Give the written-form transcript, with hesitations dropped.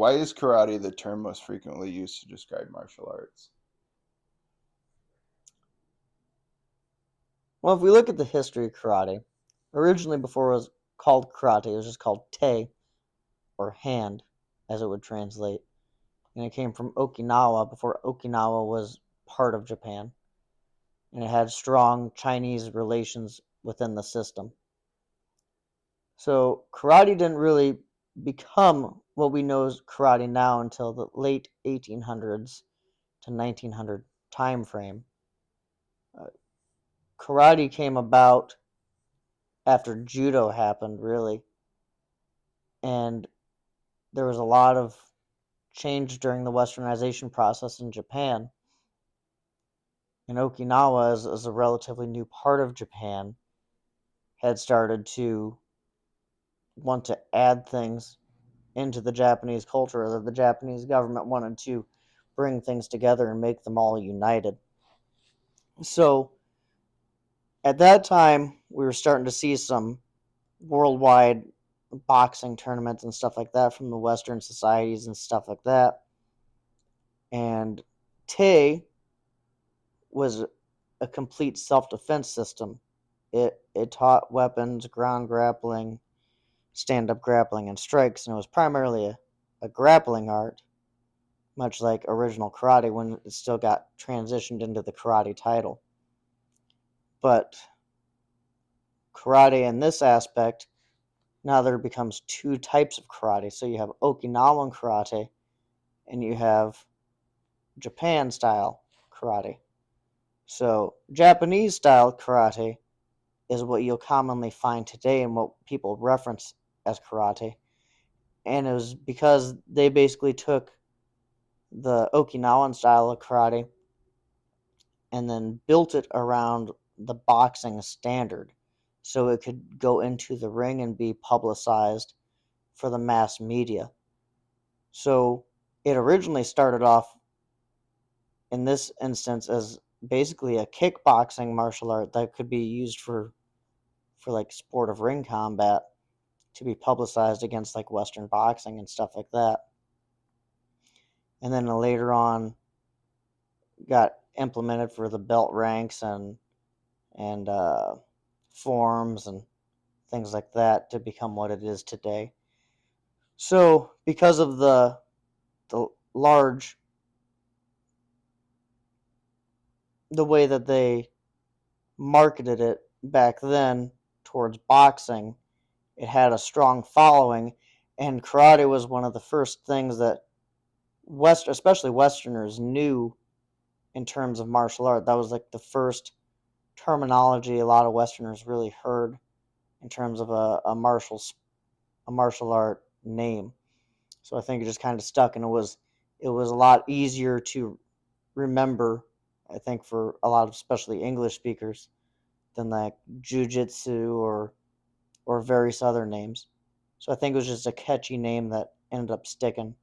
Why is karate the term most frequently used to describe martial arts? Well, if we look at the history of karate, originally before it was called karate, it was just called te, or hand, as it would translate. And it came from Okinawa before Okinawa was part of Japan. And it had strong Chinese relations within the system. So karate didn't really become what we know as karate now until the late 1800s to 1900 time frame. Uh, Karate came about after judo happened, really, and there was a lot of change during the westernization process in Japan. And Okinawa, as a relatively new part of Japan, had started to want to add things into the Japanese culture, that the Japanese government wanted to bring things together and make them all united. So at that time, we were starting to see some worldwide boxing tournaments and stuff like that from the Western societies and stuff like that. And Te was a complete self-defense system. It taught weapons, ground grappling, stand-up grappling, and strikes, and it was primarily a grappling art, much like original karate when it still got transitioned into the karate title. But karate in this aspect, now there becomes two types of karate. So you have Okinawan karate and you have Japan style karate. So Japanese style karate is what you'll commonly find today and what people reference as karate. And it was because they basically took the Okinawan style of karate and then built it around the boxing standard so it could go into the ring and be publicized for the mass media. So it originally started off in this instance as basically a kickboxing martial art that could be used for like sport of ring combat to be publicized against like Western boxing and stuff like that. And then later on got implemented for the belt ranks and forms and things like that to become what it is today. So because of the large the way that they marketed it back then towards boxing, it had a strong following, and karate was one of the first things that especially Westerners knew in terms of martial art. That was like the first terminology a lot of Westerners really heard in terms of a martial art name. So I think it just kind of stuck, and it was a lot easier to remember. I think for a lot of especially English speakers than like jujitsu or various other names. So I think it was just a catchy name that ended up sticking.